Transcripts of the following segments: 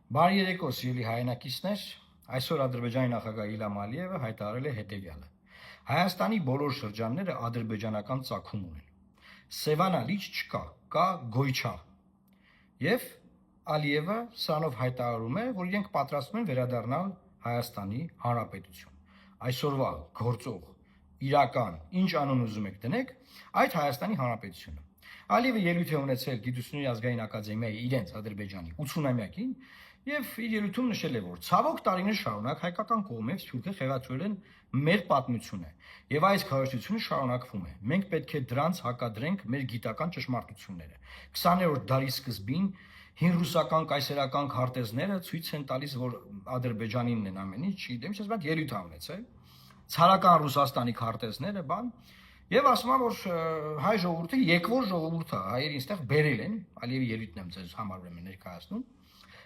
Բարի երեկո, սիրելի հայրենակիցներ, այսօր Ադրբեջանի նախագահ Իլհամ Ալիևը հայտարարել է հետևյալը. Հայաստանի բոլոր շրջանները ադրբեջանական ծագում ունեն։ Սևանա լիճ չկա, կա Գոյչա։ Եվ Ալիևը սրանով հայտարարում է, որ իրենք պատրաստվում են վերադառնալ Հայաստանի Հանրապետություն։ Այսօրվա գործող իրական ինչ անուն ուզում եք դնեք, այդ Հայաստանի Հանրապետությունը։ Ալիևը ելույթ է ունեցել Գիտությունների ազգային ակադեմիայի իրենց Ադրբեջանի 80-ամյակին եւ իր ելույթում նշել է, որ ցավոք տարիներ շարունակ հայկական կողմից Թուրքը խեղաթյուրել են մեր պատմությունը եւ այս քարոզությունը շարունակվում է։ Մենք պետք է դրանց հակադրենք մեր գիտական ճշմարտությունները։ 20-րդ դարի սկզբին հին ռուսական կայսերական քարտեզները ցույց են տալիս, որ Ադրբեջանինն են ամեն ինչ, չգիտեմ, ես բայց ելույթ ա ունեցել։ Ցարական Ռուսաստանի քարտեզները, բան, եւ ասում եմ, որ հայ ժողովուրդը եկվոր ժողովուրդ է, հայերին այստեղ բերել են, Ալիևի ելույթն եմ ձեզ համար ուրեմն ներկայացնում։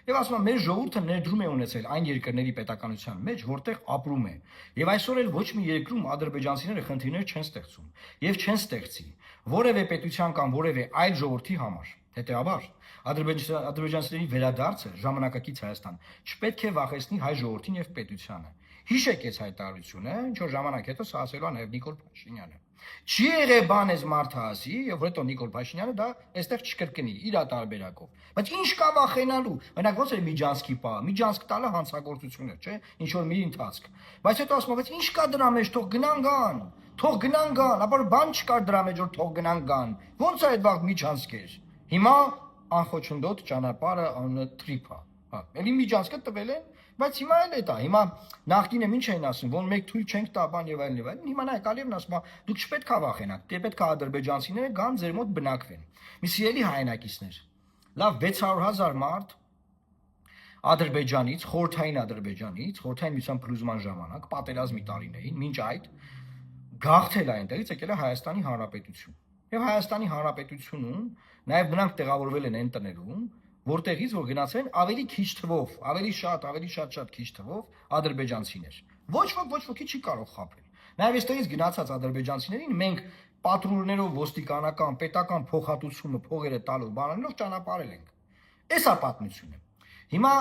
Եվ ասում եմ, մեր ժողովուրդը ներդրում է ունեցել այն երկրների պետականության մեջ, որտեղ ապրում է։ Եւ այսօր էլ ոչ մի երկրում ադրբեջանցիները խնդիրներ չեն ստեղծում եւ չեն ստեղծի որևէ պետության կամ որևէ այլ ժողովրդի համար։ Հետեւաբար, ադրբեջանցիների վերադարձը ժամանակակից Հայաստան չպետք է վախեցնի հայ ժողովրդին եւ պետությանը։ Հիշեք այս հայտարարությունը, ինչ որ ժամանակ հետո սա ասելու է նաեւ Նիկոլ Փաշինյանը։ Չի եղե բան էս մարդը ասի, եւ հետո Նիկոլ Փաշինյանը դա այստեղ չկրկնի իր տարբերակով։ Բայց ինչ կա վախենալու։ Մենակ ոնց է Միջանցքի պահ, Միջանցք տալը հանցագործություն է, չէ՞, ինչ որ մի ընթացք։ Բայց հետո ասում եմ, բայց ինչ կա դրա մեջ, թող գնան գան, թող գնան գան, ապա բան չկար դրա մեջ, որ թող գնան գան։ Ոնց է այդ վաղ Միջանցք էր։ Հիմա անխոչնդոտ ճանապարհը անունը Թրիփա։ Հա, էլի Միջանցքը տվել են, բայց հիմա էլ է դա։ Հիմա նախկինը ինչ էին ասում, որ մեկ թույլ չենք տա բան եւ այլն եւ այլն։ Հիմա նայեք Ալիևն ասում է, դուք չպետք է վախենաք, դե պետք է ադրբեջանցիները գան ձեր մոտ բնակվեն։ Մի սիրելի հայրենակիցներ, լավ 600,000 մարդ Ադրբեջանից, խորհրդային Ադրբեջանից, խորհրդային միության փլուզման ժամանակ, պատերազմի տարիներին, մինչ այդ գաղթել է այնտեղից եկել է Հայաստանի Հանրապետություն։ Եվ Հայաստանի Հանրապետությունում նաեւ նրանք տեղավորվել են այն տներում, որտեղից որ գնացել են ավելի քիչ թվով, ավելի շատ քիչ թվով ադրբեջանցիներ։ Ոչ ոքի չի կարող խաբել։ Նաեւ այստեղից գնացած ադրբեջանցիներին մենք պատրուլներով ոստիկանական, պետական փոխհատուցումը, փողերը տալով, բանալով ճանապարհել ենք։ Էս է պատմությունը։ Հիմա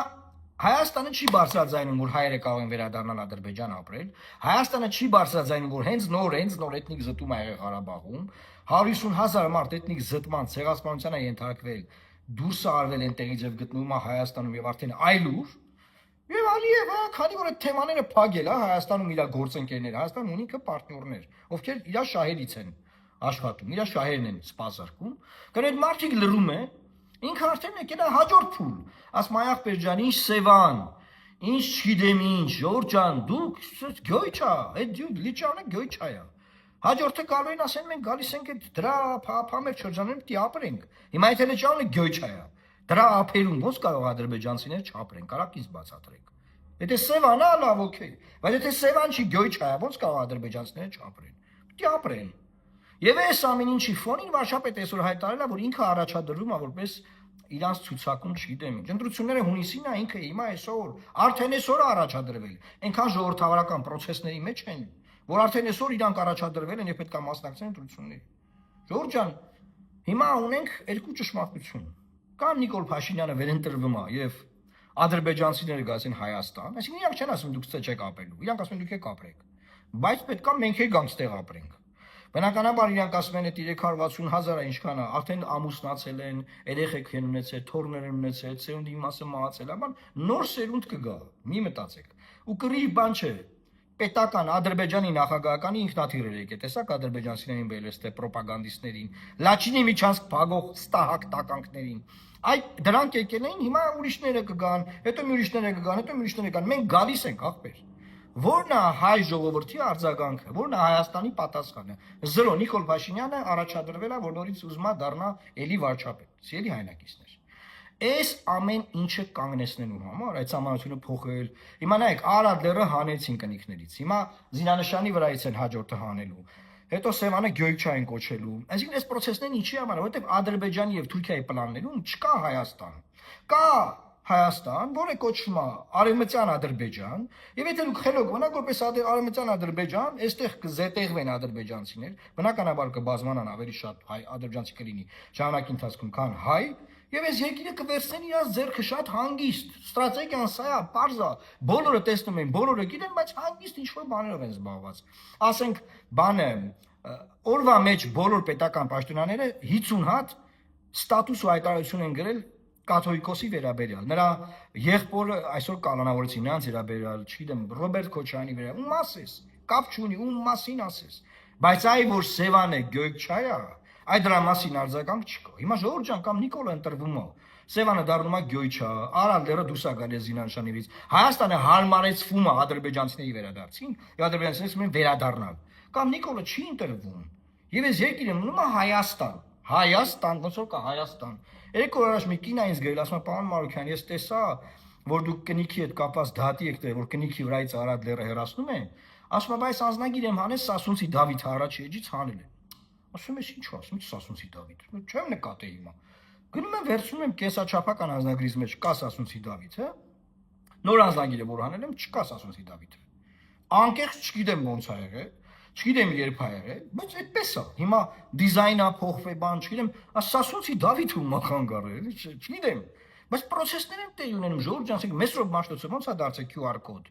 Հայաստանը չի բարձրաձայնում, որ հայերը կարող են վերադառնալ Ադրբեջան ապրել։ Հայաստանը չի բարձրաձայնում, որ հենց նոր էթնիկ զտում ա եղել Ղարաբաղում, 150,000 մարդ էթնիկ զտման, ցեղասպանության է ենթարկվել, դուրս է արվել այնտեղից եւ գտնվում է Հայաստանում եւ արդեն այլուր։ Եվ Ալիևը, քանի որ այդ թեմաները փակել է Հայաստանում իր գործընկերները, Հայաստանում ունի ինքը պարտներներ, ովքեր իր շահերից են աշխատում, իր շահերն են սպասարկում, կան այդ մարդիկ լռում է, ինքը արդեն եկել է հաջորդ փուլ, ասում այ ախպեր ջան, ինչ Սևան, ինչ չգիտեմ ինչ, Ժորժ ջան, դուք Գյոյչա, այդ դու լիճանը Գյոյչա է։ Հաջորդը կարող են ասեն մենք գալիս ենք այդ դրա փափամեր շրջանում պիտի ապրենք։ Հիմա այդ լճանը Գյոյչա է։ Դրա ափերում ոնց կարող ադրբեջանցիներ չապրեն, կարակ ինձ բացատրեք։ Եթե Սևանա լավ օքեյ, բայց եթե Սևան չի Գյոյչա է, ոնց կարող ադրբեջանցիները չապրեն։ Պիտի ապրեն։ Եվ այս ամեն ինչի ֆոնին վարչապետը այսօր հայտարարել է, որ ինքը առաջադրվում է որպես իրանց ցուցակում, չգիտեմ ինչ։ Ընտրությունները հունիսին է, ինքը հիմա այսօր, արդեն այսօր առաջադրվել։ Այնքան ժողովրդավարական process-ների մեջ են, որ արդեն այսօր իրանք առաջադրվել են եւ պետք է մասնակցեն ընտրությունների։ Ժորժ ջան, հիմա ունենք երկու ճշմարտություն։ Կամ Նիկոլ Փաշինյանը վերընտրվում է եւ ադրբեջանցիները գացին Հայաստան, այսինքն իրանք չեն ասում դուք չեք ապրելու, իրանք ասում են դուք եք ապրեք։ Բայց պետք է մենք էլ գանք ստեղ ապրենք։ Բնականաբար իրանք ասում են այդ 360,000-ը ինչքան է, արդեն ամուսնացել են, երեխեք են ունեցել, թոռներ են ունեցել, սերունդի մասը մահացել, ապա նոր սերունդ կգա, մի մտածեք։ Ու կռիվ բան չէ։ Պետական Ադրբեջանի նախագահականի ինքնաթիռեր եկե, տեսակ ադրբեջանցիներին բերել է պրոպագանդիստներին, Լաչինի Միջանցք փագող ստահակ տականքներին։ Այդ դրանք եկել էին, հիմա ուրիշները կգան, հետո մի ուրիշները կգան, հետո մի ուրիշները կգան։ Մենք գալիս ենք ախպեր։ Որն է հայ ժողովրդի արձագանքը, որն է Հայաստանի պատասխանը։ Զրո Նիկոլ Փաշինյանը առաջադրվել է, որ նորից ուզում է դառնա էլի վարչապետ։ Սիրելի հայրենակիցներ։ Այս ամեն ինչը կանգնեցնելու համար այդ համանությունը փոխել։ Հիմա նայեք, Արադ լեռը հանեցին կնիկներից։ Հիմա զինանշանի վրայից են հաջորդը հանելու։ Հետո Սևանը Գյոյչա են կոչելու։ Այսինքն այս process-ն ինչի համար, որովհետև Ադրբեջանի եւ Թուրքիայի պլաններում չկա Հայաստան։ Կա Հայաստան, որը կոչվում է Արևմտյան Ադրբեջան, եւ եթե դուք խելոք մնաք որպես Արևմտյան Ադրբեջան, այստեղ կզետեղվեն ադրբեջանցիներ, բնականաբար կբազմանան ավելի շատ հայ ադրբեջանցի կլինի ժամանակի ընթացքում, քան հայ, Եվ այս երկիրը կվերցնեն իրաց ձեռքը շատ հանգիստ։ Ստրատեգիան սա է, բարձա։ Բոլորը տեսնում են, բոլորը գիտեն, բայց հանգիստ ինչ-որ բաներով են զբաղված։ Ասենք, բանը օրվա մեջ բոլոր պետական պաշտոնյաները 50 հատ ստատուս ու հայտարարություն են գրել կաթողիկոսի վերաբերյալ։ Նրա եղբորը այսօր կանոնավորեցին նրանց վերաբերյալ, չգիտեմ, Ռոբերտ Քոչարյանի վերաբերյալ։ Ում ասես, կապ չունի, ում մասին ասես։ Բայց այ որ Սևանը Գյոյքչայա, այդ դրա մասին արձագանք չկա։ Հիմա Ժողովուրդ ջան կամ Նիկոլը ընտրվում է։ Սևանը դառնում է Գյոյչա, Արալդերը դուրս է գալիս Զինանշանիվից։ Հայաստանը հարմարեցվում է ադրբեջանցիների վերադարձին, եւ ադրբեջանցիները ասում են վերադառնալ։ Կամ Նիկոլը չի ընտրվում։ Եվ այս երկիրը մնում է Հայաստան։ Հայաստան, ոնց որ կա Հայաստան։ Երեք օր առաջ մի կինա ինձ գրել, ասում է պարոն Մարուքյան, ես տեսա, որ դուք կնիքի հետ կապված դատի եք դրել, որ կնիքի վրայից Արադ լեռը հեռացնում են։ Ասում է, բայց անձնագիր եմ հանել Սասունցի Դավիթ առաջի էջից հանել եմ։ Ասում ես ինչ ասում, ինչ Սասունցի Դավիթ։ Չեմ նկատել հիմա։ Գնում եմ վերցնում եմ կեսաչափական անձնագրից մեջ կա Սասունցի Դավիթ, հա։ Նոր անձնագիրը որ հանել եմ, չկա Սասունցի Դավիթը։ Անկեղծ չգիտեմ ոնց ա եղել, չգիտեմ երբ ա եղել, բայց այդպես է։ Հիմա դիզայնա փոխվե բան, չգիտեմ, Սասունցի Դավիթը ում ախան գարել, չգիտեմ։ Բայց process-ներ են տեղ ունենում, Ժողովուրդ ջան, ասենք Մեսրոպ Մաշտոցը ոնց է դարձել QR կոդ։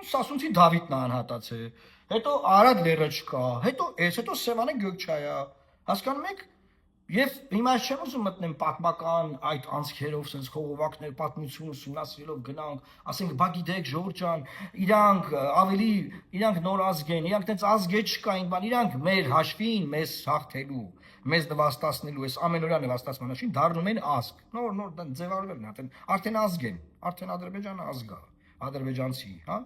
Սասունցի Դավիթն է անհատացել, հետո Արադ լեռը չկա, հետո Սևանը Գյոքչայա, հասկանում եք։ Եվ հիմա չեմ ուզում մտնեմ պատմական այդ անցքերով, sense խողովակներ, պատմություն ուսումնասիրելով գնանք, ասենք, բա գիտեք, Ժողովուրդ ջան, իրանք նոր ազգ են, իրանք տենց ազգ չկային, բան, իրանք մեր հաշվին մեզ հաղթելու, մեզ նվաստացնելու, այս ամենօրյա նվաստացման հաշվին դառնում են ազգ։ Նոր ձևավորվել են, արդեն ազգ են, արդեն Ադրբեջանը ազգ է, ադրբեջանցի, հա։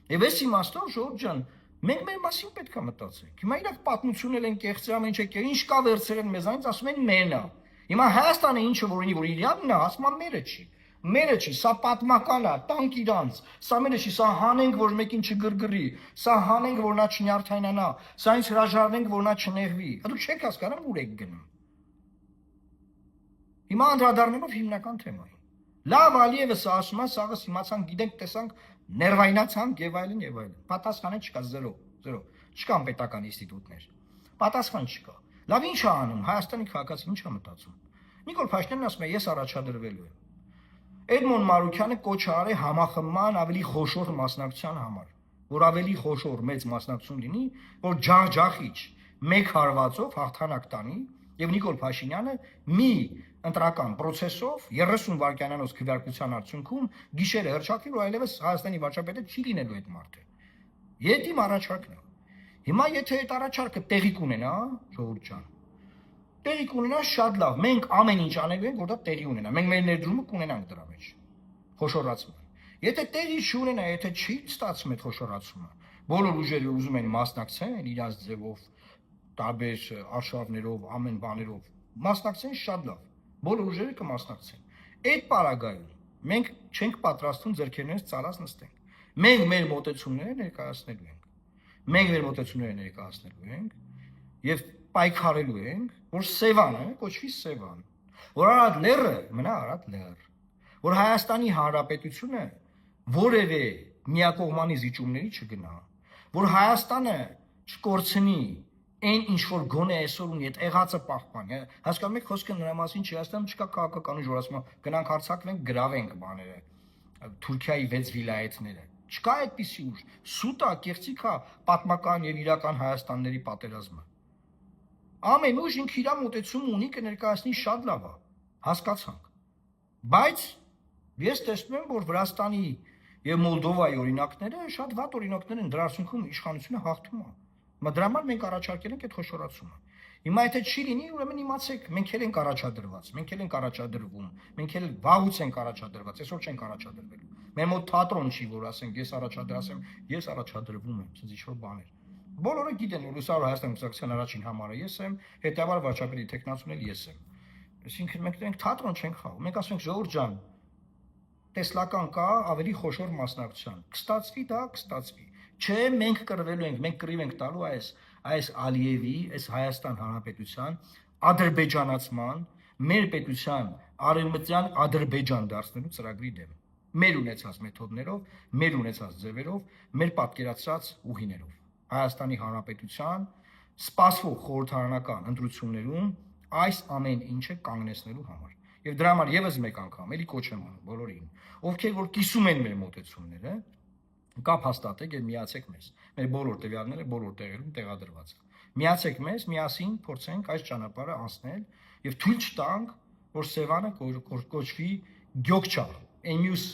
Եվ այս իմաստով, Ժողովուրդ ջան, մենք մեր մասին պետք է մտածենք։ Հիմա իրանք պատմությունել են կեղծել ամեն ինչ կա վերցրել են մեզանից, ասում են մերն է։ Հիմա Հայաստանը ինչը որ ունի, որ իրանն է, ասում է մերը չի։ Մերը չի, սա պատմական է, տանք իրանց։ Սա մերը չի, սա հանենք, որ մեկին չգրգռի, սա հանենք, որ նա չնյարդայնանա, սա ինձ հրաժարվենք, որ նա չնեղվի։ Դուք չեք հասկանում ուր եք գնում։ Հիմա անդրադառնալով հիմնական թեմային։ Լավ Ալիևը սա ասում է, սաղս իմացանք, գիտենք, տեսանք, ներվայնացանք եւ այլն եւ այլն։ Պատասխանը չկա, 0, 0։ Չկան պետական ինստիտուտներ։ Պատասխան չկա։ Լավ ի՞նչ է անում Հայաստանի քաղաքացին, ի՞նչ է մտածում։ Նիկոլ Փաշինյանն ասում է, ես առաջադրվելու եմ։ Էդմոն Մարուքյանը կոչ է արել համախմբման ավելի խոշոր մասնակցության համար, որ ավելի խոշոր մեծ մասնակցություն լինի, որ ջախջախիչ մեկ հարվածով հաղթանակ տանի եւ Նիկոլ Փաշինյանը մի ընտրական process-ով 30 վայրկյանանոց քվեարկության արդյունքում գիշերը հրճակվի, որ այլևս Հայաստանի վարչապետը չի լինելու այդ մարդը։ Իմ առաջարկն է։ Հիմա եթե այդ առաջարկը տեղի կունենա, Ժողովուրդ ջան, տեղի կունենա շատ լավ։ Մենք ամեն ինչ անելու ենք, որ դա տեղի ունենա։ Մենք մեր ներդրումը կունենանք դրա մեջ։ Խոշորացումը։ Եթե տեղի չունենա, եթե չի ստացվում այդ խոշորացումը, բոլոր ուժերը ուզում են մասնակցեն իրաց ձևով, տարբեր արշավներով, ամեն բաներով, մասնակցեն շատ լավ։ Բոլոր ուժերը կմասնակցեն։ Այդ պարագայում մենք չենք պատրաստվում ձեռքերներս ծալած նստենք։ Մենք մեր մոտեցումները ներկայացնելու ենք։ Մենք մեր մոտեցումները ներկայացնելու ենք եւ պայքարելու ենք, որ Սևանը կոչվի Սևան, որ Արադ լեռը մնա Արադ լեռ, որ Հայաստանի Հանրապետությունը որևէ միակողմանի զիջումների չգնա, որ Հայաստանը չկորցնի այն ինչ որ գոնե այսօր ունի, այդ եղածը պահպանի, հասկանում եք, խոսքը նրա մասին չի, Հայաստանում չկա քաղաքական ուժ, որ ասում է գնանք հարձակվենք, գրավենք բաները, Թուրքիայի 6 վիլայեթները, չկա այդպիսի ուժ, սուտ է, կեղծիք է պատմական եւ իրական Հայաստանների պատերազմը։ Ամեն ուժ ինքը իր մոտեցում ունի, կներկայացնի շատ լավ է, հասկացանք։ Բայց ես տեսնում եմ, որ Վրաստանի եւ Մոլդովայի օրինակները շատ վատ օրինակներ են, դրա արդյունքում իշխանությունը հաղթում է։ Հիմա դրա համար մենք առաջարկել ենք այդ խոշորացումը։ Հիմա եթե չի լինի, ուրեմն իմացեք, մենք էլ ենք առաջադրված, մենք էլ ենք առաջադրվում, մենք էլ վաղուց ենք առաջադրված, այսօր չենք առաջադրվելու։ Մեր մոտ թատրոն չի, որ ասենք ես առաջադրասեմ, ես առաջադրվում եմ, ասես ինչ-որ բաներ։ Բոլորը գիտեն, որ Լուսավոր Հայաստան կուսակցության առաջին համարը ես եմ, հետեւաբար վարչապետի տեխնացուն էլ ես եմ։ Այսինքն մենք թատրոն չենք խաղում, մենք ասում ենք Ժողովուրդ ջան, տեսլական կա ավելի խոշոր մասնակցության։ Կստացվի դա, կստացվի։ Չէ, մենք կռվելու ենք, մենք կռիվ ենք տալու այս Ալիևի, այս Հայաստան Հանրապետության ադրբեջանացման, մեր պետության արևմտյան Ադրբեջան դարձնելու ծրագրի դեմ։ Մեր ունեցած մեթոդներով, մեր ունեցած ձևերով, մեր պատկերացրած ուղիներով։ Հայաստանի Հանրապետության սպասվող խորհրդարանական ընտրություններում այս ամեն ինչը կանգնեցնելու համար։ Եվ դրա համար եւս մեկ անգամ էլի կոչ եմ անում բոլորին, ովքեր որ կիսում են մեր մոտեցումները, կապ հաստատեք եւ միացեք մեզ։ Մեր բոլոր տվյալները բոլոր տեղերում տեղադրված են։ Միացեք մեզ, միասին փորձենք այս ճանապարհը անցնել եւ թույլ չտանք, որ Սևանը կոչվի Գյոկչալ։ Այն մյուս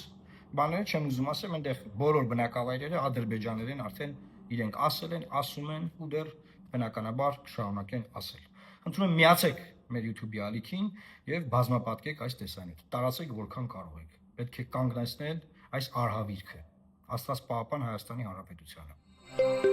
բաները չեմ ուզում ասեմ, այնտեղ բոլոր բնակավայրերը ադրբեջաներեն արդեն իրենք ասել են, ասում են ու դեռ բնականաբար կշարունակեն ասել։ Խնդրում եմ միացեք մեր YouTube-ի ալիքին եւ բազմապատկեք այս տեսանյութը։ Տարածեք որքան կարող եք։ Պետք է կանգնեցնել այս արհավիրքը։ Աստված պահապան Հայաստանի Հանրապետությանը։